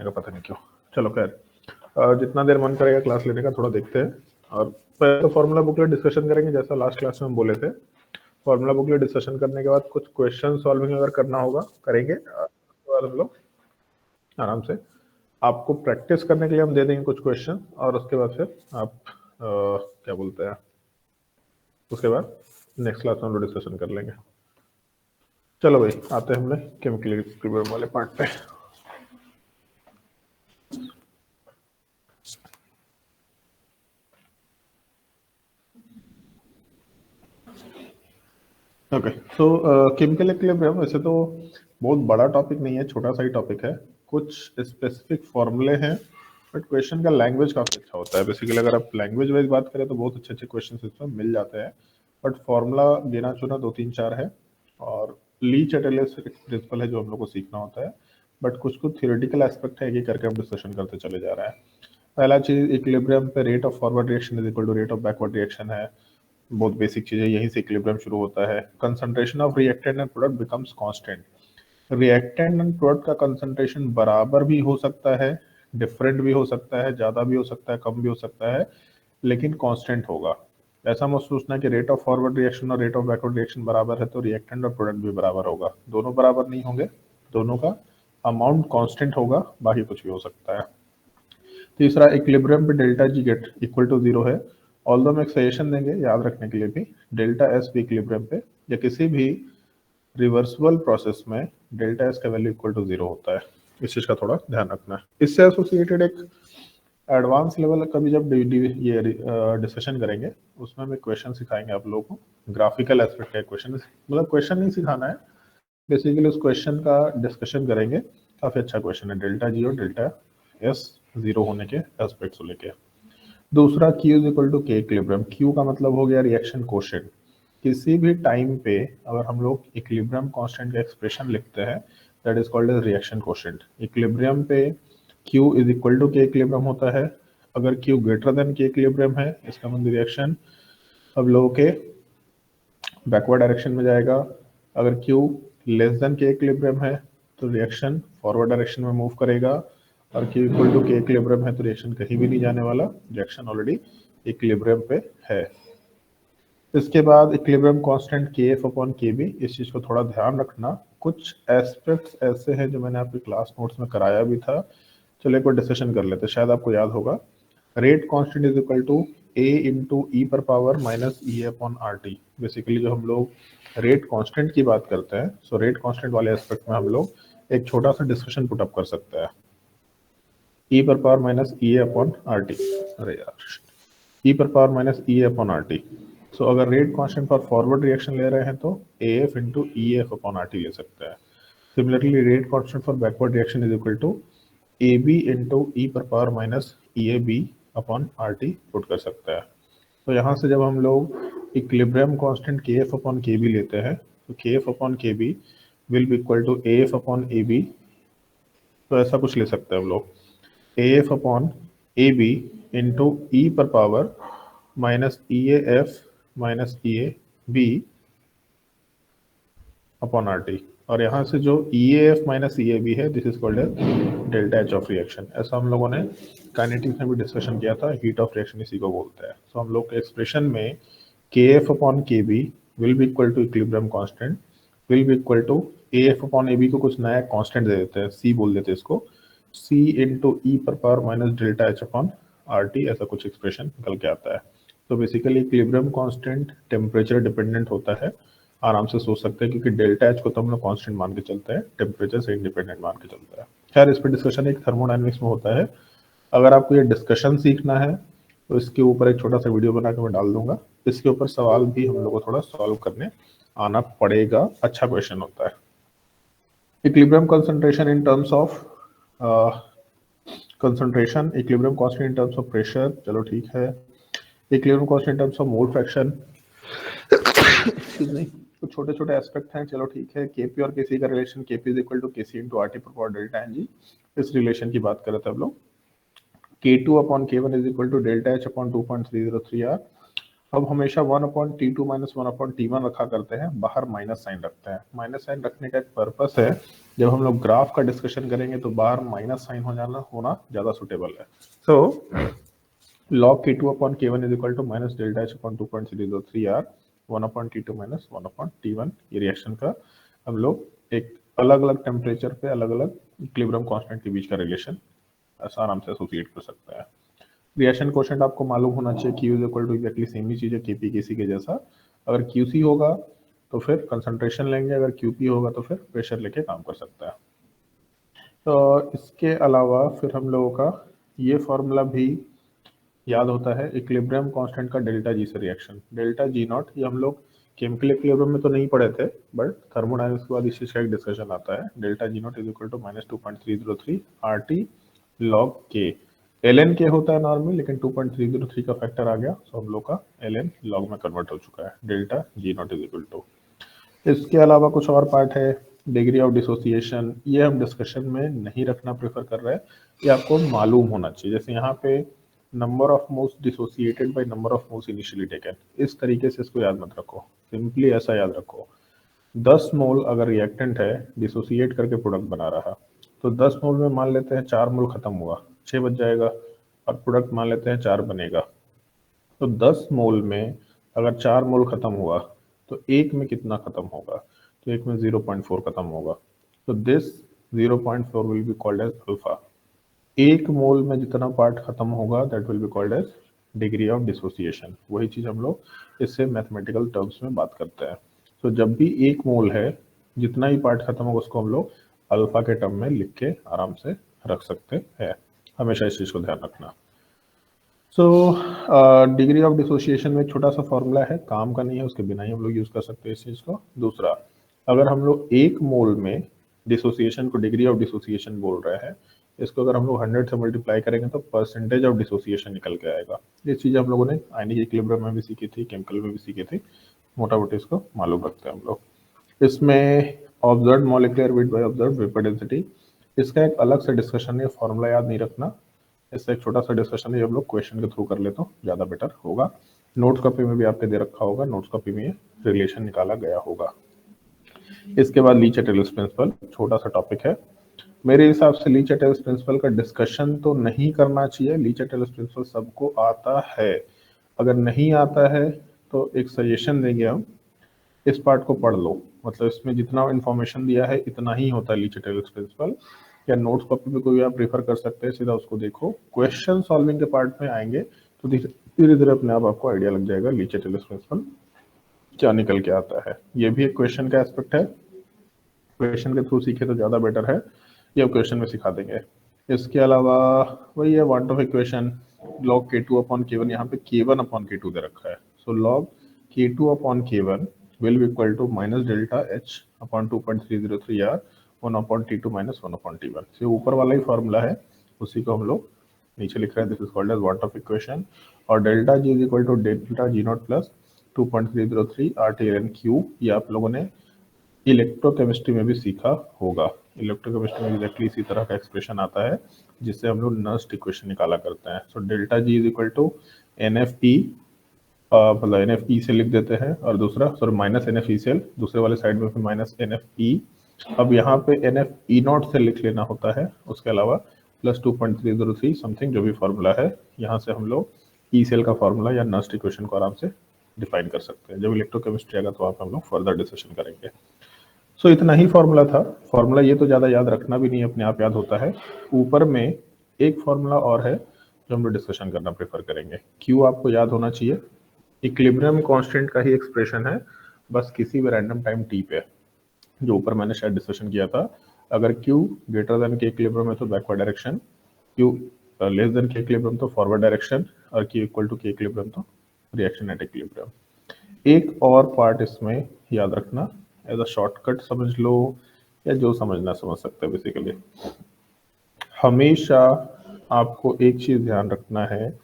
का पता नहीं क्यों। चलो खैर, जितना देर मन करेगा क्लास लेने का थोड़ा देखते हैं। और पहले तो फॉर्मूला बुकलेट डिस्कशन करेंगे जैसा लास्ट क्लास में हम बोले थे। फॉर्मूला बुकलेट डिस्कशन करने के बाद कुछ क्वेश्चन सॉल्विंग अगर करना होगा करेंगे, उसके बाद हम लोग आराम से आपको प्रैक्टिस करने के लिए हम दे देंगे कुछ क्वेश्चन, और उसके बाद फिर आप क्या बोलते हैं, उसके बाद नेक्स्ट क्लास में हम लोग डिस्कशन कर लेंगे। चलो भाई, आते हैं हमने केमिकल इक्विलिब्रियम वाले पार्ट पे। ओके, सो केमिकल इक्विलिब्रियम वैसे तो बहुत बड़ा टॉपिक नहीं है, छोटा सा ही टॉपिक है। कुछ स्पेसिफिक फॉर्मूले हैं, बट क्वेश्चन का लैंग्वेज काफी अच्छा होता है। बेसिकली अगर आप लैंग्वेज वाइज बात करें तो बहुत अच्छे अच्छे क्वेश्चन इसमें मिल जाते हैं, बट फॉर्मूला गिना चुना 2 3 4 है, और ली चैटलियस एक प्रिंसिपल है जो हम लोग को सीखना होता है। बट कुछ कुछ थियोरेटिकल एस्पेक्ट है, ये करके हम डिस्कशन करते चले जा रहे हैं। पहला चीज, इक्विलिब्रियम पे rate of forward reaction is equal to rate of backward reaction है। बहुत बेसिक चीज है, यहीं से इक्विलिब्रियम शुरू होता है। Concentration of reactant and product becomes constant. Reactant and product का कंसंट्रेशन बराबर भी हो सकता है, डिफरेंट भी हो सकता है, ज्यादा भी हो सकता है, कम भी हो सकता है, लेकिन कांस्टेंट होगा। ऐसा मत सोचना कि रेट ऑफ फॉरवर्ड रिएक्शन और रेट ऑफ बैकवर्ड रिएक्शन बराबर है तो रिएक्टेंट और प्रोडक्ट भी बराबर होगा। दोनों बराबर नहीं होंगे, दोनों का अमाउंट कांस्टेंट होगा, बाकी कुछ भी हो सकता है। तीसरा, इक्विलिब्रियम पे delta G get equal to 0 है। ऑल्दो हम एक सजेशन देंगे याद रखने के लिए भी, डेल्टा एस भी इक्विलिब्रियम पे या किसी भी रिवर्सिबल प्रोसेस में डेल्टा एस का वैल्यू इक्वल टू 0 होता है। इस चीज का थोड़ा ध्यान रखना है। इससे एसोसिएटेड एक एडवांस लेवल का भी जब ये डिस्कशन करेंगे उसमें हम एक क्वेश्चन सिखाएंगे आप लोगों को। ग्राफिकल एस्पेक्ट का क्वेश्चन, मतलब क्वेश्चन नहीं सिखाना है, बेसिकली उस क्वेश्चन का डिस्कशन करेंगे। काफी अच्छा क्वेश्चन है, डेल्टा जी और डेल्टा एस 0 होने के एस्पेक्ट्स को लेके। दूसरा, Q is equal to K equilibrium. Q का मतलब हो गया रिएक्शन कोशेंट। किसी भी टाइम पे अगर हम लोग इक्विलिब्रियम कांस्टेंट का एक्सप्रेशन लिखते हैं, that is called as reaction quotient. Equilibrium पे Q is equal to K equilibrium होता है। अगर Q greater than K equilibrium है, इसका मतलब रिएक्शन अब लोगों के बैकवर्ड डायरेक्शन में जाएगा। अगर Q less than K equilibrium है तो रिएक्शन फॉरवर्ड डायरेक्शन में मूव करेगा, और Q equal to K equilibrium है तो रिएक्शन कहीं भी नहीं जाने वाला, रिएक्शन ऑलरेडी इक्विलिब्रियम पे है। इसके बाद equilibrium constant KF upon KB, इस चीज को थोड़ा ध्यान रखना। कुछ एस्पेक्ट्स ऐसे हैं जो मैंने आपके क्लास नोट्स में कराया भी था, चलो एक बार डिस्कशन कर लेते हैं, शायद आपको याद होगा। Rate constant is equal to A into e पर power minus E upon R T. Basically जो हम लोग रेट कांस्टेंट की बात करते हैं, सो रेट कांस्टेंट वाले एस्पेक्ट में हम लोग एक छोटा सा डिस्कशन पुटअप कर सकते हैं। ई पर power minus E upon R T, अरे यार, ई पर power minus E upon R T. So अगर rate constant for forward reaction ले रहे हैं तो A F into E F upon R T ले सकते हैं। Similarly rate constant for backward reaction is equal to A B into e पर power minus E A B upon R T put कर सकते हैं। तो यहाँ से जब हम लोग equilibrium constant K F upon K B लेते हैं तो K F upon K B will be equal to A F upon A B. तो ऐसा कुछ ले सकते हैं हम लोग, A F upon A B into e पर power minus E A F minus E A B upon R T. और यहाँ से जो E A F minus E A B है, this is called as delta H of reaction. ऐसा हम लोगों ने काइनेटिक्स में भी डिस्कशन किया था, हीट ऑफ रिएक्शन इसी को बोलते हैं। तो हम लोग के एक्सप्रेशन में K F upon K B will be equal to equilibrium constant will be equal to A F upon A B को कुछ नया कांस्टेंट दे देते हैं, सी बोल देते हैं इसको, सी इंटू ई पर power minus delta H upon R T, ऐसा कुछ एक्सप्रेशन निकल के आता है। तो basically equilibrium constant temperature dependent होता है, आराम से सोच सकते हैं, क्योंकि डेल्टा एच को तो हम लोग कांस्टेंट मान के चलते हैं, टेम्परेचर से इंडिपेंडेंट मान के चलता है। खैर इस पर डिस्कशन एक थर्मोडायनेमिक्स में होता है। अगर आपको ये डिस्कशन सीखना है तो इसके ऊपर एक छोटा सा वीडियो बना के मैं डाल दूंगा, इसके ऊपर सवाल भी हम लोग को थोड़ा सॉल्व करने आना पड़ेगा, अच्छा क्वेश्चन होता है। Equilibrium concentration in terms of concentration, equilibrium constant in terms of pressure, चलो ठीक है। Equilibrium constant in terms of mole fraction, excuse me, कुछ छोटे छोटे एस्पेक्ट हैं, चलो ठीक है। केपी और केसी का relation, KP is equal to KC into R T पर पावर डेल्टा एन जी, इस रिलेशन की बात कर रहे थे हम लोग। K2 upon K1 is equal to delta H upon 2.303 R. अब हमेशा 1/T2 माइनस 1/T1 रखा करते हैं, बाहर माइनस साइन रखते हैं। माइनस साइन रखने का एक पर्पस है, जब हम लोग ग्राफ का डिस्कशन करेंगे तो बाहर माइनस साइन होना ज्यादा सुटेबल है। सो log k2/k1 is equal to minus delta h upon 2.003 r 1/T2 minus 1/T1। ये रिएक्शन का हम लोग एक अलग अलग टेम्परेचर पे अलग अलग इक्विलिब्रियम कांस्टेंट के बीच का रिलेशन आराम से एसोसिएट कर सकते हैं। रिएक्शन कोशेंट आपको मालूम होना चाहिए, Q is equal to exactly same ही चीज है Kp Kc के जैसा। अगर Qc होगा तो फिर कंसंट्रेशन लेंगे, अगर Qp होगा तो फिर प्रेशर लेके काम कर सकता है। तो इसके अलावा फिर हम लोगों का ये फॉर्मूला भी याद होता है इक्विलिब्रियम कांस्टेंट का डेल्टा जी से रिएक्शन। डेल्टा जी नॉट ये हम लोग केमिकल इक्विलिब्रियम में तो नहीं पढ़े थे, बट थर्मोडायनामिक्स के बाद इस चीज का एक डिस्कशन आता है। Delta G not is equal to minus 2.303 RT log K। ln K होता है नॉर्मल, लेकिन 2.303 का फैक्टर आ गया, तो हम लोग का ln log में कन्वर्ट हो चुका है। Delta G not is equal to, इसके अलावा कुछ और पार्ट है, डिग्री ऑफ डिसोसिएशन, ये हम डिस्कशन में नहीं रखना प्रेफर कर रहे हैं, ये आपको मालूम होना चाहिए। जैसे यहाँ पे number of moles dissociated by number of moles initially taken, इस तरीके से इसको याद मत रखो, सिंपली ऐसा याद रखो 10 मोल अगर रिएक्टेंट है डिसोसिएट करके प्रोडक्ट बना रहा, तो 10 मोल में मान लेते हैं 4 मोल खत्म हुआ, 6 बच जाएगा, और प्रोडक्ट मान लेते हैं 4 बनेगा। तो 10 मोल में अगर 4 मोल खत्म हुआ तो एक में कितना खत्म होगा, तो एक में 0.4 खत्म होगा। तो this 0.4 will be called as alpha. एक मोल में जितना पार्ट खत्म होगा that will be called as degree of dissociation. वही चीज हम लोग इससे मैथमेटिकल टर्म्स में बात करते हैं। तो जब भी एक मोल है जितना ही पार्ट खत्म होगा उसको हम लोग अल्फा के टर्म में लिख के आराम से रख सकते हैं। हमेशा इस चीज को ध्यान रखना। सो डिग्री ऑफ डिसोसिएशन में एक छोटा सा फॉर्मूला है, काम का नहीं है, उसके बिना ही हम लोग यूज कर सकते हैं इस चीज को। दूसरा, अगर हम लोग एक मोल में डिसोसिएशन को डिग्री ऑफ डिसोसिएशन बोल रहे हैं, इसको अगर हम लोग 100 से मल्टीप्लाई करेंगे तो परसेंटेज ऑफ डिसोसिएशन निकल के आएगा। ये चीज हम लोगों ने आयनिक इक्विलिब्रियम में भी सीखी थी, केमिकल में भी सीखी थी, मोटा मोटी इसको मालूम रखते हैं हम लोग। इसमें observe molecular weight by observe vapour density, इसका एक अलग से डिस्कशन है, फॉर्मूला याद नहीं रखना। इससे एक छोटा सा डिस्कशन है, हम लोग क्वेश्चन के थ्रू कर ले तो ज्यादा बेटर होगा। नोट्स कॉपी में भी आपने दे रखा होगा, नोट्स कॉपी में ये रिलेशन निकाला गया होगा। इसके बाद ली चैटलिस प्रिंसिपल, छोटा सा टॉपिक है। मेरे हिसाब से ली चैटलिस प्रिंसिपल का डिस्कशन तो नहीं करना चाहिए। ली चैटलिस प्रिंसिपल सबको आता है, अगर नहीं आता है तो एक सजेशन देंगे हम, इस पार्ट को पढ़ लो, मतलब इसमें जितना इंफॉर्मेशन दिया है इतना ही होता है ली चैटलिस प्रिंसिपल। या नोट्स कॉपी में कोई आप प्रेफर कर सकते हैं, सीधा उसको देखो। क्वेश्चन सॉल्विंग के पार्ट में आएंगे तो धीरे धीरे अपने आप आपको आइडिया लग जाएगा ली चैटलिस प्रिंसिपल क्या निकल के आता है। ये भी एक क्वेश्चन का एस्पेक्ट है, क्वेश्चन के थ्रू सीखे तो ज्यादा बेटर है, ये क्वेश्चन में सिखा देंगे। इसके अलावा वही है want of equation, log k2/k1, यहाँ पे k1/k2 दे रखा है। सो log k2/k1 will be equal to minus delta h upon 2.303 r 1/T2 minus 1/T1। so ऊपर वाला ही फॉर्मूला है, उसी को हम लोग नीचे लिख रहे हैं, this is called as Van't Hoff equation. और delta G is equal to delta G naught plus 2.303 RT ln Q, ये आप लोगों ने इलेक्ट्रोकेमिस्ट्री में भी सीखा होगा। इलेक्ट्रोकेमिस्ट्री में एग्जैक्टली इसी तरह का एक्सप्रेशन आता है जिससे हम लोग नर्स्ट इक्वेशन निकाला करते हैं। So delta G is equal to NFE, मतलब NFE से लिख देते हैं, और दूसरा सॉरी माइनस NFECl, दूसरे वाले साइड में फिर माइनस NFE। अब यहाँ पे NFE नॉट से लिख लेना होता है, उसके अलावा प्लस 2.303 समथिंग जो भी फॉर्मूला है, यहाँ से हम लोग ई सेल का फॉर्मूला या नर्स्ट इक्वेशन को आराम से डिफाइन कर सकते हैं। जब इलेक्ट्रोकेमिस्ट्री आएगा तो आप हम लोग फर्दर डिस्कशन करेंगे। सो इतना ही फॉर्मूला था। फॉर्मूला ये तो ज़्यादा याद रखना भी नहीं, अपने आप याद होता है। ऊपर में एक फॉर्मूला और है जो हम लोग डिस्कशन करना प्रेफर करेंगे। क्यू आपको याद होना चाहिए, इक्विलिब्रियम कांस्टेंट का ही एक्सप्रेशन है, बस किसी भी रैंडम टाइम टी पे, जो ऊपर मैंने शायद डिस्कशन किया था। अगर Q greater than K equilibrium है तो backward direction, Q less than K equilibrium तो फॉरवर्ड डायरेक्शन, और Q equal to K equilibrium तो रिएक्शन एट इक्विलिब्रियम। एक और पार्ट इसमें याद रखना, एज अ शॉर्टकट समझ लो या जो समझना समझ सकते हैं। बेसिकली हमेशा आपको एक चीज ध्यान रखना है,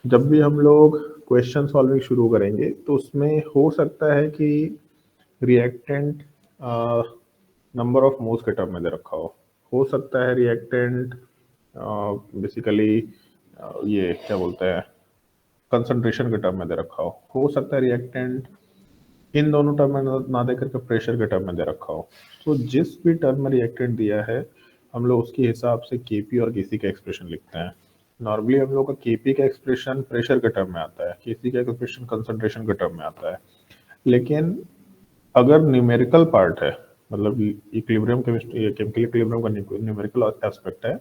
जब भी हम लोग क्वेश्चन सॉल्विंग शुरू करेंगे तो उसमें हो सकता है कि रिएक्टेंट नंबर ऑफ मोल्स के टर्म में दे रखा हो सकता है रिएक्टेंट बेसिकली ये क्या बोलते हैं कंसंट्रेशन के टर्म में दे रखा हो सकता है रिएक्टेंट इन दोनों टर्म में ना दे करके प्रेशर के टर्म में दे रखा हो। तो जिस भी टर्म में रिएक्टेंट दिया है हम लोग उसके हिसाब से केपी और केसी का एक्सप्रेशन लिखते हैं। नॉर्मली हम लोग का केपी का एक्सप्रेशन प्रेशर के टर्म में आता है, केसी का एक्सप्रेशन कंसंट्रेशन के टर्म में आता है। लेकिन अगर न्यूमेरिकल पार्ट है, मतलब इक्विलिब्रियम केमिस्ट्री केमिकल इक्विलिब्रियम का न्यूमेरिकल एस्पेक्ट है,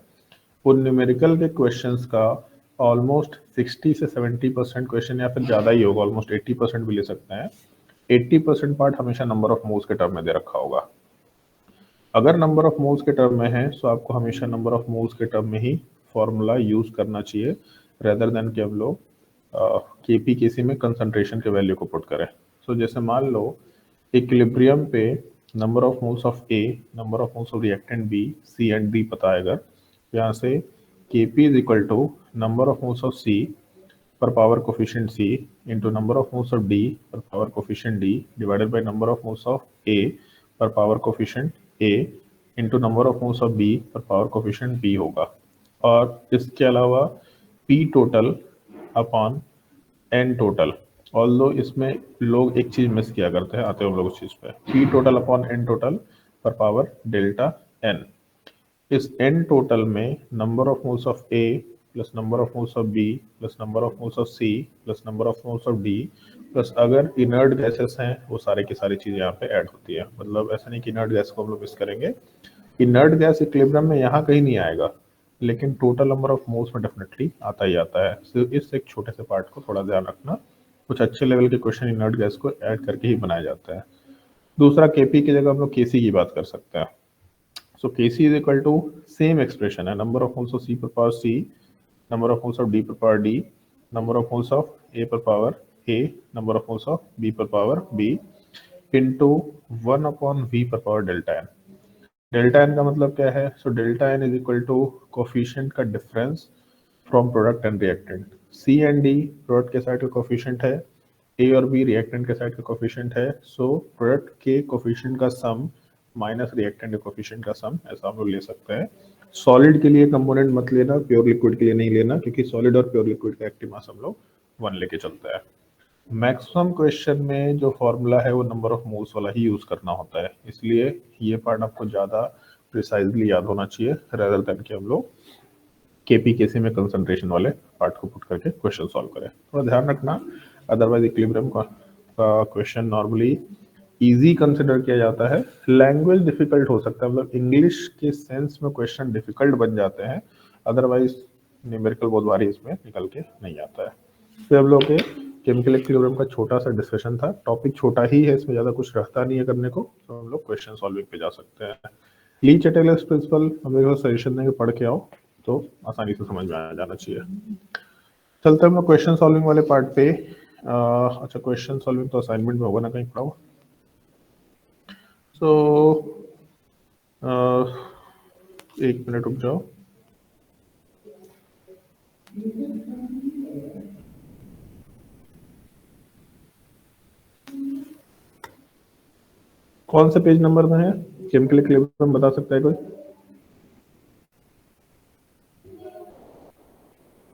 उन न्यूमेरिकल के क्वेश्चंस का ऑलमोस्ट 60 से 70% क्वेश्चन या फिर ज़्यादा ही होगा, ऑलमोस्ट 80% भी ले सकते हैं। 80% पार्ट हमेशा नंबर ऑफ मोल्स के टर्म में दे रखा होगा। अगर नंबर ऑफ मोल्स के टर्म में है तो आपको हमेशा नंबर ऑफ मोल्स के टर्म में ही फॉर्मूला यूज करना चाहिए, रेदर देन कि हम लोग केपी केसी में कंसंट्रेशन के वैल्यू को पुट करें। सो जैसे मान लो इक्विलिब्रियम पे number of moles of A, number of moles of reactant B, C and D पता है, अगर यहाँ से Kp is equal to number of moles of C per power coefficient C into number of moles of D per power coefficient D divided by number of moles of A per power coefficient A into number of moles of B per power coefficient B होगा। और इसके अलावा P total upon N total, although इसमें लोग एक चीज miss किया करते हैं, आते हैं हम लोग उस चीज पे, P total upon N total per power delta N। इस n टोटल में number of moles of A plus number of moles of B plus number of moles of C plus number of moles of D plus अगर inert gases हैं वो सारे की सारी चीजें यहाँ पे ऐड होती है। मतलब ऐसा नहीं कि इनर्ट गैस को हम लोग मिस करेंगे, इनर्ट गैस इक्विलिब्रियम में यहाँ कहीं नहीं आएगा, लेकिन टोटल नंबर ऑफ मोल्स में डेफिनेटली आता ही आता है। सिर्फ इस एक छोटे से पार्ट को थोड़ा ध्यान रखना, कुछ अच्छे लेवल के क्वेश्चन इनर्ट गैस को ऐड करके ही बनाया जाता है। दूसरा केपी की जगह हम लोग केसी की बात कर सकते हैं। So Kc is equal to same expression है, number of moles of C per power C, number of moles of D per power D, number of moles of A per power A, number of moles of B per power B into 1 upon V per power delta n। Delta n का मतलब क्या है? So delta n is equal to coefficient का difference from product and reactant। C and D product के side का coefficient है, A और B reactant के साइड का कोफिशिएंट है। सो प्रोडक्ट के कोफिशिएंट का सम माइनस रिएक्टेंट के कोफिशिएंट का सम, ऐसा हम लोग ले सकते हैं। सॉलिड के लिए कंपोनेंट मत लेना, प्योर लिक्विड के लिए नहीं लेना, क्योंकि सॉलिड और प्योर लिक्विड का एक्टिव मास हम लोग 1 लेके चलते हैं। मैक्सिमम क्वेश्चन में जो फॉर्मूला है वो नंबर ऑफ मोल्स वाला ही यूज करना होता है, इसलिए ये पार्ट आपको ज्यादा प्रिसाइजली याद होना चाहिए रेदर देन कि हम लोग केपी केसी में कंसंट्रेशन वाले पार्ट को पुट करके क्वेश्चन सॉल्व करें। थोड़ा ध्यान रखना, अदरवाइज इक्विलिब्रियम का क्वेश्चन नॉर्मली इजी कंसिडर किया जाता है। लैंग्वेज डिफिकल्ट हो सकता है, मतलब इंग्लिश के सेंस में क्वेश्चन डिफिकल्ट बन जाते हैं, अदरवाइज न्यूमेरिकल बहुत भारी इसमें निकल के नहीं आता है। फिर हम लोग के केमिकल इक्विलिब्रियम का छोटा सा डिस्कशन था, टॉपिक छोटा ही है, इसमें ज्यादा कुछ रहता नहीं है करने को, तो हम लोग क्वेश्चन सॉल्विंग पे जा सकते हैं। ली चैटलेस प्रिंसिपल हम लोग सजेशन देंगे, पढ़ के आओ तो आसानी से समझ में आ जाना चाहिए। चलते हम लोग क्वेश्चन सॉल्विंग वाले पार्ट पे। अच्छा, क्वेश्चन सॉल्विंग तो असाइनमेंट में होगा ना कहीं पढ़ाओ। सो एक मिनट रुक जाओ। कौन से पेज नंबर में है केमिकल इक्विलिब्रियम, बता सकता है कोई?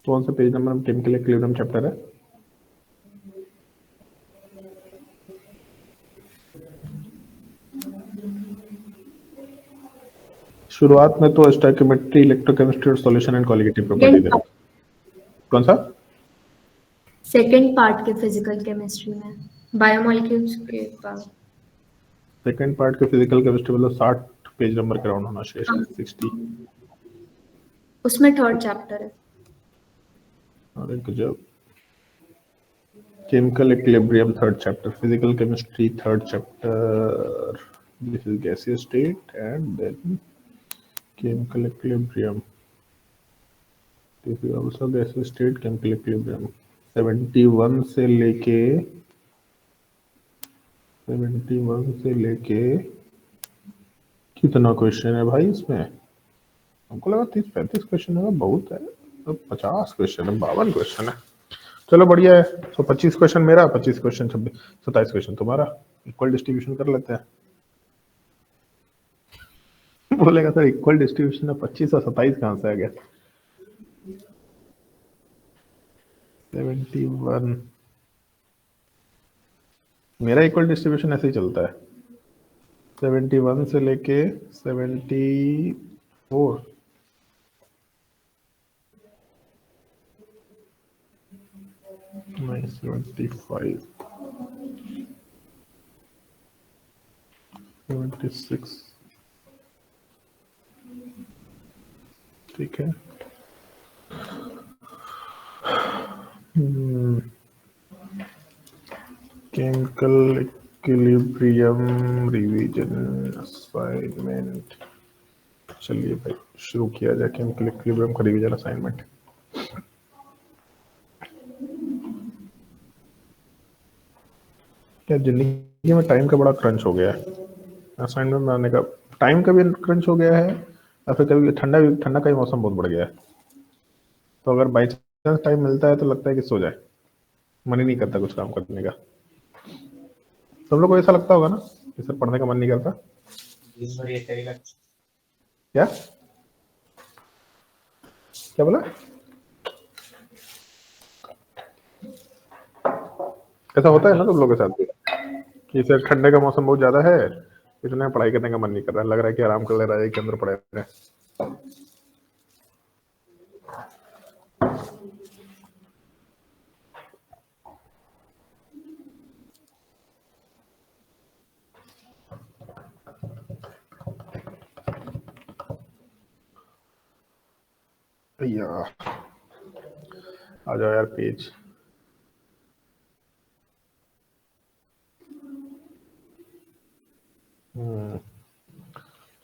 कौन सा पेज नंबर में केमिकल इक्विलिब्रियम चैप्टर है? शुरुआत में तो स्टोइकियोमेट्री, इलेक्ट्रोकेमिस्ट्री और सॉल्यूशन एंड कोलिगेटिव प्रॉपर्टी दे। कौन सा? सेकंड पार्ट के फिजिकल केमिस्ट्री में बायोमोलिक्यूल्स के पास। सेकंड पार्ट के फिजिकल केमिस्ट्री मतलब 60 पेज नंबर के राउंड होना चाहिए, 60। उसमें थर्ड चैप्टर है। अरे गजब। Chemical equilibrium third chapter, physical chemistry third chapter, this is gaseous state and then chemical equilibrium, this is also gaseous state, chemical equilibrium. 71 से लेके कितना क्वेश्चन है भाई इसमें? हमको लगा 30-35 क्वेश्चन है, बहुत है। तो 50 क्वेश्चन है, 52 क्वेश्चन है। चलो बढ़िया है। तो 25 क्वेश्चन मेरा, 25 क्वेश्चन 27 क्वेश्चन तुम्हारा, इक्वल डिस्ट्रीब्यूशन कर लेते हैं। बोलेगा सर इक्वल डिस्ट्रीब्यूशन है, 25 और 27 कहां से आ गया? 71, मेरा इक्वल डिस्ट्रीब्यूशन ऐसे ही चलता है, 71 से लेके 74, नहीं 75, 76, ठीक है। केमिकल इक्विलिब्रियम रिवीजन असाइनमेंट, चलिए भाई शुरू किया जाए केमिकल इक्विलिब्रियम का रिवीजन असाइनमेंट। क्या जिंदगी में टाइम का बड़ा क्रंच हो गया है, असाइनमेंट बनाने का टाइम का भी क्रंच हो गया है, या फिर कभी ठंडा का भी मौसम बहुत बढ़ गया है, तो अगर बाई चांस टाइम मिलता है तो लगता है कि सो जाए, मन ही नहीं करता कुछ काम करने का। तुम लोग को ऐसा लगता होगा ना कि सर पढ़ने का मन नहीं करता? क्या क्या बोला? ऐसा होता है ना तुम लोग के साथ भी कि सर ठंडे का मौसम बहुत ज्यादा है, इसलिए पढ़ाई करने का मन नहीं कर रहा है, लग रहा है कि आराम कर ले रहा है के अंदर पड़े रहे। भैया आ जाओ यार पेज,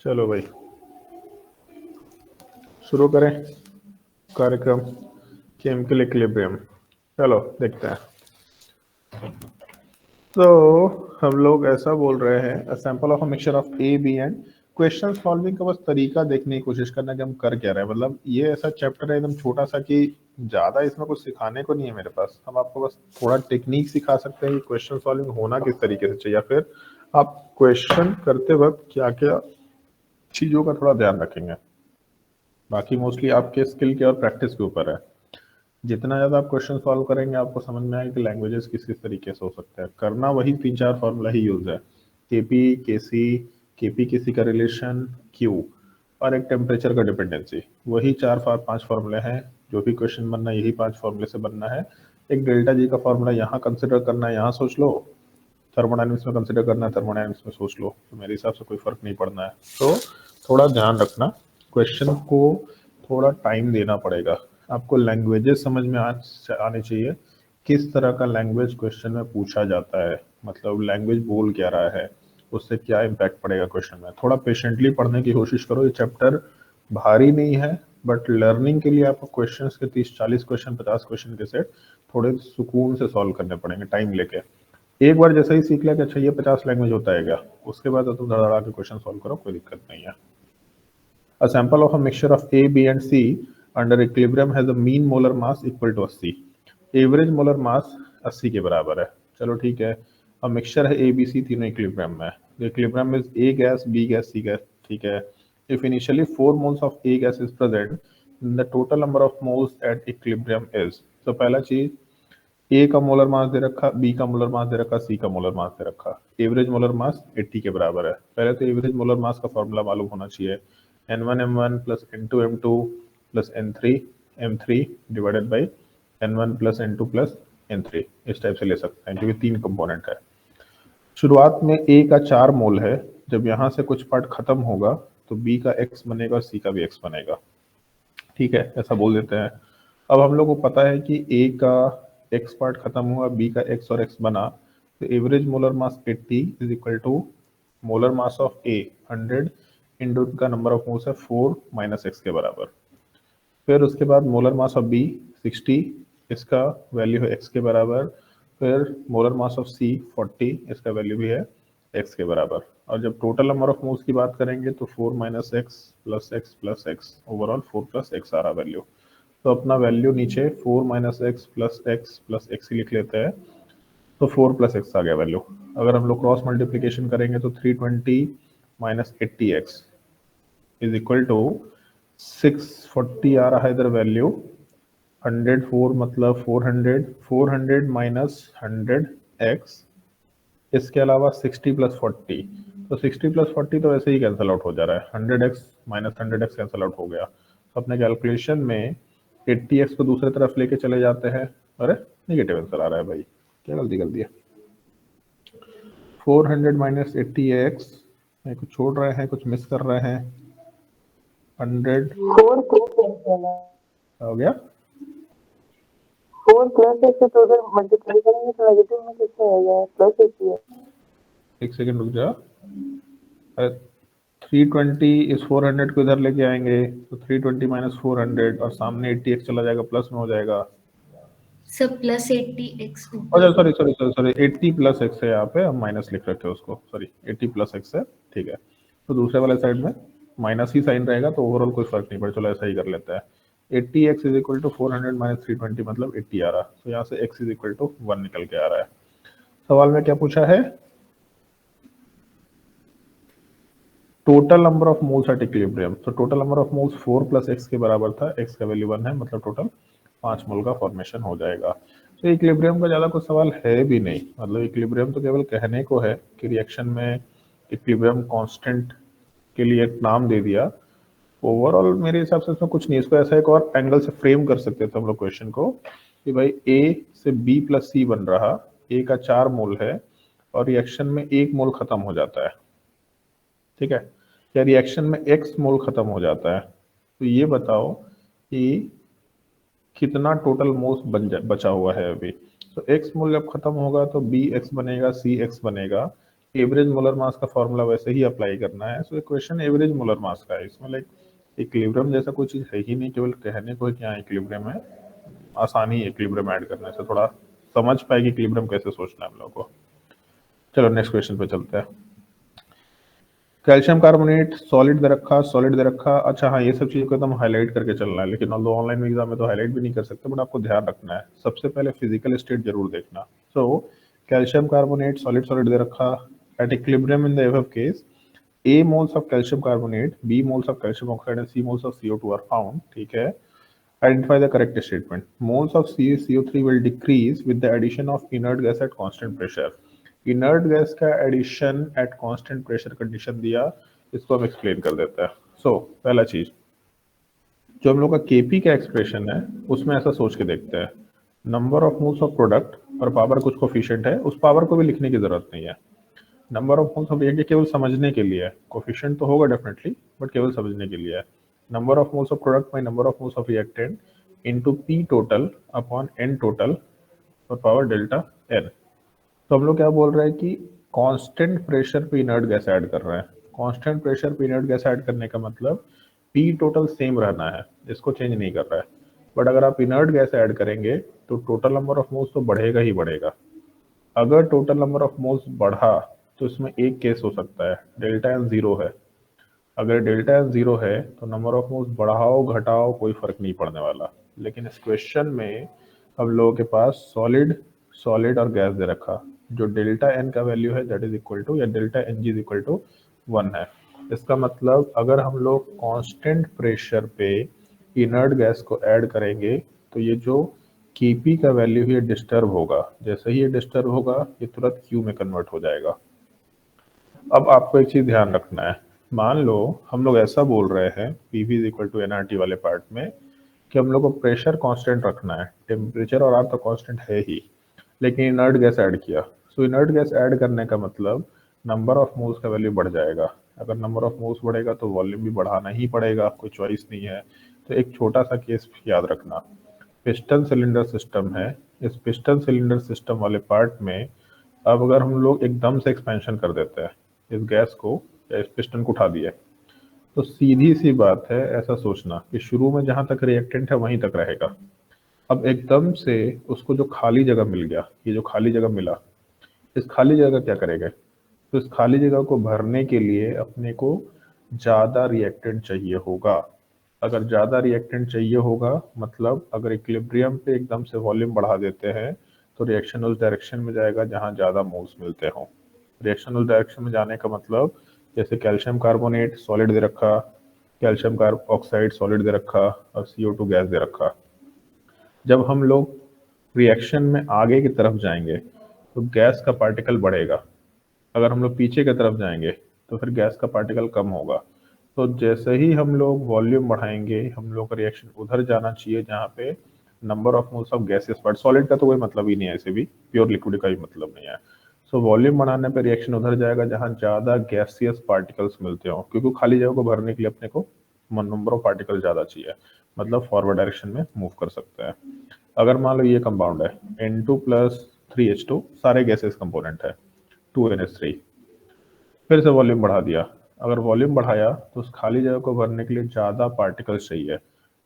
चलो भाई शुरू करें कार्यक्रम केमिकल इक्विलिब्रियम। चलो देखते हैं। तो हम लोग ऐसा बोल रहे हैं, a sample of a mixture of A B and question solving का बस तरीका देखने की कोशिश करना कि हम कर क्या रहे हैं। मतलब ये ऐसा चैप्टर है एकदम छोटा सा कि ज्यादा इसमें कुछ सिखाने को नहीं है मेरे पास, हम आपको बस थोड़ा टेक्निक सिखा सकते हैं कि क्वेश्चन सॉल्विंग होना किस तरीके से चाहिए, या फिर आप क्वेश्चन करते वक्त क्या क्या चीजों का थोड़ा ध्यान रखेंगे। बाकी मोस्टली आपके स्किल के और प्रैक्टिस के ऊपर है। जितना ज़्यादा आप क्वेश्चन सॉल्व करेंगे आपको समझ में आएगा कि लैंग्वेजेस किस किस तरीके से हो सकते हैं। करना वही 3-4 फॉर्मूला ही यूज है, केपी केसी, केपी केसी का रिलेशन, क्यू, और एक टेम्परेचर का डिपेंडेंसी। वही 4-5 फॉर्मूले हैं, जो भी क्वेश्चन बनना है यही 5 फॉर्मूले से बनना है। एक डेल्टा जी का फॉर्मूला यहाँ कंसिडर करना है, यहाँ सोच लो, थर्मोडायनेमिक्स में कंसिडर करना है, थर्मोडायनेमिक्स में सोच लो, तो मेरे हिसाब से कोई फर्क नहीं पड़ना है। तो थोड़ा ध्यान रखना, क्वेश्चन को थोड़ा टाइम देना पड़ेगा। आपको लैंग्वेजेस समझ में आनी चाहिए, किस तरह का लैंग्वेज क्वेश्चन में पूछा जाता है, मतलब लैंग्वेज बोल क्या रहा है, उससे क्या इम्पैक्ट पड़ेगा क्वेश्चन में। थोड़ा पेशेंटली पढ़ने की कोशिश करो, ये चैप्टर भारी नहीं है, बट लर्निंग के लिए आपको क्वेश्चंस के 30-40 क्वेश्चन, 50 क्वेश्चन के सेट थोड़े सुकून से सॉल्व करने पड़ेंगे टाइम लेके। एक बार जैसे ही सीख लिया कि अच्छा ये 50 लैंग्वेज होता है क्या, उसके बाद तो तुम धड़ाधड़ा के क्वेश्चन सॉल्व करो, कोई दिक्कत नहीं है। A sample of a mixture of A, B and C under equilibrium has a mean molar mass equal to 80. Average molar mass 80 के बराबर है। चलो ठीक है, अब मिक्सचर है ए बी सी, तीनों इक्विलिब्रियम में है। इक्विलिब्रियम में ए गैस, बी गैस, सी गैस, ठीक है। If initially 4 moles of A gas is present, the total number of moles at equilibrium is. तो पहला चीज, ए का मोलर मास दे रखा, बी का मोलर मास दे रखा, सी का मोलर मास दे रखा, एवरेज मोलर मास 80 के बराबर है। पहले तो एवरेज मोलर मास का फॉर्मूला मालूम होना चाहिए, N1M1 plus N2M2 plus N3M3 divided by N1 plus N2 plus N3, इस टाइप से ले सकते हैं क्योंकि 3 कंपोनेंट है। शुरुआत में ए का 4 मोल है, जब यहाँ से कुछ पार्ट खत्म होगा तो बी का x बनेगा और सी का भी x बनेगा, ठीक है, ऐसा बोल देते हैं। अब हम लोग को पता है कि ए का x पार्ट खत्म हुआ, बी का x और x बना, तो average molar mass 80 is equal to molar mass of A 100 into का नंबर ऑफ मोल्स है 4 माइनस x के बराबर। फिर उसके बाद मोलर मास ऑफ बी 60, इसका वैल्यू है x के बराबर। फिर मोलर मास ऑफ सी 40, इसका वैल्यू भी है x के बराबर। और जब टोटल नंबर ऑफ मोल्स की बात करेंगे तो 4 minus X plus X plus X, overall 4 plus X आ रहा वैल्यू। तो अपना वैल्यू नीचे 4 माइनस एक्स प्लस एक्स ही लिख लेते हैं, तो 4 प्लस एक्स आ गया वैल्यू। अगर हम लोग क्रॉस मल्टीप्लीकेशन करेंगे तो 320 minus 80x is equal to 640 आ रहा है इधर वैल्यू, 104 मतलब 400, 400 माइनस 100x, इसके अलावा 60 प्लस 40, तो 60 प्लस 40 तो वैसे ही कैंसिल आउट हो जा रहा है, 100x minus 100x cancel out हो गया। तो अपने कैलकुलेशन में 80x को दूसरी तरफ लेके चले जाते हैं, अरे निगेटिव आंसर आ रहा है भाई, क्या गलती कर दिया। 400 माइनस 80x, कुछ छोड़ रहे हैं, कुछ मिस कर रहे हैं। 100 4 प्लस x है ना, हो गया, 4 प्लस x तो उधर मल्टीप्लाई करेंगे तो नेगेटिव में कितना आएगा, प्लस 80 है। एक सेकंड रुक जा। अरे 320 इस 400 को इधर लेके आएंगे तो 320 माइनस 400 और सामने 80x चला जाएगा, प्लस में हो जाएगा। सब प्लस 80x अच्छा sorry sorry sorry sorry 80 plus x है, यहाँ पे हम माइनस लिख रखे हैं उसको, सॉरी 80 प्लस एक्स है, ठीक है। तो दूसरे वाले साइड में माइनस ही साइन रहेगा तो ओवरऑल कोई फर्क नहीं पड़े, चलो ऐसा ही कर लेते हैं। 80x is equal to 400 minus 320 मतलब 80 आ रहा, तो यहाँ से x इज इक्वल टू 1 निकल के आ रहा है। सवाल में क्या पूछा है, total number of moles at equilibrium. तो total number of moles 4 plus X के बराबर था, एक्स का वैल्यू 1 है, मतलब टोटल 5 मोल का फॉर्मेशन हो जाएगा। तो इक्विलिब्रियम का ज़्यादा कुछ सवाल है भी नहीं, मतलब इक्विलिब्रियम तो केवल कहने को है कि रिएक्शन में इक्विलिब्रियम कांस्टेंट के लिए एक नाम दे दिया। ओवरऑल मेरे हिसाब से इसमें कुछ नहीं, इसको ऐसा एक और एंगल से फ्रेम कर सकते थे हम लोग क्वेश्चन को कि भाई ए से बी प्लस सी बन रहा, ए का 4 मोल है और रिएक्शन में 1 मोल खत्म हो जाता है, ठीक है, या रिएक्शन में x मोल खत्म हो जाता है, तो ये बताओ कि कितना टोटल मोल्स बचा हुआ है अभी। तो x मोल जब खत्म होगा तो bx बनेगा, cx बनेगा। एवरेज मोलर मास का फॉर्मूला वैसे ही अप्लाई करना है, सो इक्वेशन एवरेज मोलर मास का है, इसमें लाइक इक्विलिब्रियम जैसा कोई चीज है ही नहीं, केवल कहने को है कि हाँ इक्विलिब्रियम है। आसानी है इक्विलिब्रियम ऐड करने से, थोड़ा समझ पाएगी इक्विलिब्रियम कैसे सोचना है हम लोग को। चलो नेक्स्ट क्वेश्चन पे चलते हैं। कैल्शियम कार्बोनेट सॉलिड दे रखा, सॉलिड दे रखा। अच्छा हाँ, ये सब चीज़ों को एकदम हाईलाइट करके चलना है, लेकिन ऑनलाइन एग्जाम में तो हाईलाइट भी नहीं कर सकते, बट आपको ध्यान रखना है, सबसे पहले फिजिकल स्टेट जरूर देखना। So calcium carbonate solid solid दे रखा, at equilibrium in the above case A moles of calcium carbonate, B moles of calcium oxide and C moles of CO2 are found, ठीक है। Identify the correct statement. Moles of CO3 will decrease with the addition of inert gas at constant pressure. Inert gas का addition at constant pressure condition दिया, इसको हम explain कर देते हैं। सो पहला चीज, जो हम लोग का केपी का एक्सप्रेशन है उसमें ऐसा सोच के देखते हैं, number of moles of product और पावर कुछ कोफिशिएंट है, उस पावर को भी लिखने की जरूरत नहीं है। Number of moles of reactant केवल समझने के लिए है, कोफिशिएंट तो होगा डेफिनेटली, बट केवल समझने के लिए है। Number of moles of product by number of moles of reactant into P total upon N total और पावर डेल्टा एन। तो हम लोग क्या बोल रहे हैं कि कांस्टेंट प्रेशर पे इनर्ट गैस ऐड कर रहे हैं। कांस्टेंट प्रेशर पे इनर्ट गैस ऐड करने का मतलब पी टोटल सेम रहना है, इसको चेंज नहीं कर रहा है। बट अगर आप इनर्ट गैस ऐड करेंगे तो टोटल नंबर ऑफ मोल्स तो बढ़ेगा ही बढ़ेगा। अगर टोटल नंबर ऑफ मोल्स बढ़ा तो इसमें एक केस हो सकता है, डेल्टा एन जीरो है। अगर डेल्टा एन जीरो है तो नंबर ऑफ मोल्स बढ़ाओ घटाओ कोई फर्क नहीं पड़ने वाला। लेकिन इस क्वेश्चन में हम लोगों के पास सॉलिड सॉलिड और गैस दे रखा, जो डेल्टा एन का वैल्यू है दैट इज इक्वल टू, या delta N G is equal to 1 है। इसका मतलब अगर हम लोग कांस्टेंट प्रेशर पे इनर्ट गैस को ऐड करेंगे तो ये जो Kp का वैल्यू ये डिस्टर्ब होगा, जैसे ही ये डिस्टर्ब होगा ये तुरंत Q में कन्वर्ट हो जाएगा। अब आपको एक चीज ध्यान रखना है, मान लो हम लोग ऐसा बोल रहे हैं PV is equal to NRT वाले पार्ट में कि हम लोग को प्रेशर कांस्टेंट रखना है, टेम्परेचर और आर तो कांस्टेंट है ही, लेकिन इनर्ट गैस ऐड किया। सो इनर्ट गैस ऐड करने का मतलब नंबर ऑफ मोल्स का वैल्यू बढ़ जाएगा। अगर नंबर ऑफ मोल्स बढ़ेगा तो वॉल्यूम भी बढ़ाना ही पड़ेगा, कोई चॉइस नहीं है। तो एक छोटा सा केस याद रखना, पिस्टन सिलेंडर सिस्टम है, इस पिस्टन सिलेंडर सिस्टम वाले पार्ट में अब अगर हम लोग एकदम से एक्सपेंशन कर देते हैं इस गैस को या इस पिस्टन को उठा दिया, तो सीधी सी बात है ऐसा सोचना कि शुरू में जहां तक रिएक्टेंट है वहीं तक रहेगा। अब एकदम से उसको जो खाली जगह मिल गया, ये जो खाली जगह मिला, इस खाली जगह क्या करेगा, तो इस खाली जगह को भरने के लिए अपने को ज्यादा रिएक्टेंट चाहिए होगा। अगर ज्यादा रिएक्टेंट चाहिए होगा मतलब अगर इक्विलिब्रियम पे एकदम से वॉल्यूम बढ़ा देते हैं तो रिएक्शन उस डायरेक्शन में जाएगा जहां ज्यादा मोल्स मिलते हों। रिएक्शन उस डायरेक्शन में जाने का मतलब जैसे कैल्शियम कार्बोनेट सॉलिड दे रखा, कैल्शियम ऑक्साइड सॉलिड दे रखा और CO2 गैस दे रखा। जब हम लोग रिएक्शन में आगे की तरफ जाएंगे तो गैस का पार्टिकल बढ़ेगा, अगर हम लोग पीछे की तरफ जाएंगे तो फिर गैस का पार्टिकल कम होगा। तो जैसे ही हम लोग वॉल्यूम बढ़ाएंगे हम लोग का रिएक्शन उधर जाना चाहिए जहाँ पे number of moles of gases बढ़। सॉलिड का तो कोई मतलब ही नहीं है, ऐसे भी प्योर लिक्विड का भी मतलब नहीं है। सो वॉल्यूम बढ़ाने पे रिएक्शन उधर जाएगा जहाँ ज़्यादा गैसियस पार्टिकल्स मिलते हो, क्योंकि खाली जगह को भरने के लिए अपने को नंबर ऑफ पार्टिकल ज़्यादा चाहिए, मतलब फॉरवर्ड डायरेक्शन में मूव कर सकते हैं। अगर मान लो ये कंपाउंड है N2 + 3H2, सारे गैसेस कंपोनेंट है 2NH3, फिर से वॉल्यूम बढ़ा दिया। अगर वॉल्यूम बढ़ाया तो उस खाली जगह को भरने के लिए ज़्यादा पार्टिकल्स चाहिए।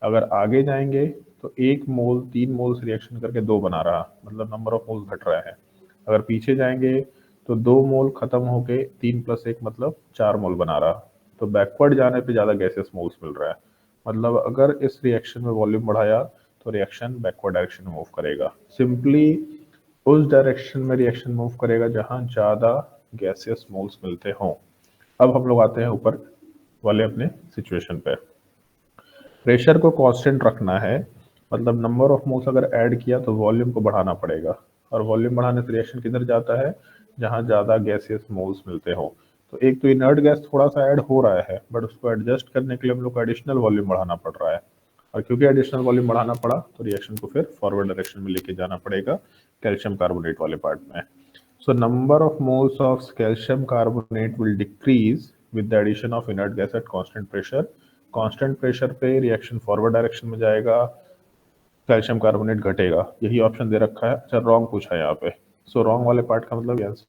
अगर आगे जाएंगे तो 1 मोल 3 मोल्स रिएक्शन करके 2 बना रहा, मतलब नंबर ऑफ मोल्स घट रहे हैं। अगर पीछे जाएंगे तो 2 मोल खत्म होके 3 + 1 मतलब 4 मोल बना रहा। तो बैकवर्ड जाने पे ज़्यादा गैसेस मोल्स मिल रहा है। मतलब अगर इस रिएक्शन में वॉल्यूम बढ़ाया तो रिएक्शन बैकवर्ड डायरेक्शन में मूव करेगा। सिंपली उस डायरेक्शन में रिएक्शन मूव करेगा जहां ज्यादा गैसियस मोल्स मिलते हों। अब हम लोग आते हैं ऊपर वाले अपने सिचुएशन पे। प्रेशर को कांस्टेंट रखना है, मतलब नंबर ऑफ मोल्स अगर ऐड किया तो वॉल्यूम को बढ़ाना पड़ेगा, और वॉल्यूम बढ़ाने से रिएक्शन किधर जाता है, जहां ज्यादा गैसियस मोल्स मिलते हो। तो एक तो इनर्ट गैस थोड़ा सा ऐड हो रहा है, बट उसको एडजस्ट करने के लिए हम लोग को एडिशनल वॉल्यूम बढ़ाना पड़ रहा है, और क्योंकि एडिशनल वॉल्यूम बढ़ाना पड़ा तो रिएक्शन को फिर फॉरवर्ड डायरेक्शन में लेके जाना पड़ेगा कैल्शियम कार्बोनेट वाले पार्ट में। So number of moles of calcium carbonate will decrease with the addition of inert gas at constant pressure. Constant pressure पे रिएक्शन फॉरवर्ड डायरेक्शन में जाएगा, कैल्शियम कार्बोनेट घटेगा। यही ऑप्शन दे रखा है। अच्छा, रॉन्ग पूछा है यहाँ पे। सो रॉन्ग वाले पार्ट का मतलब आंसर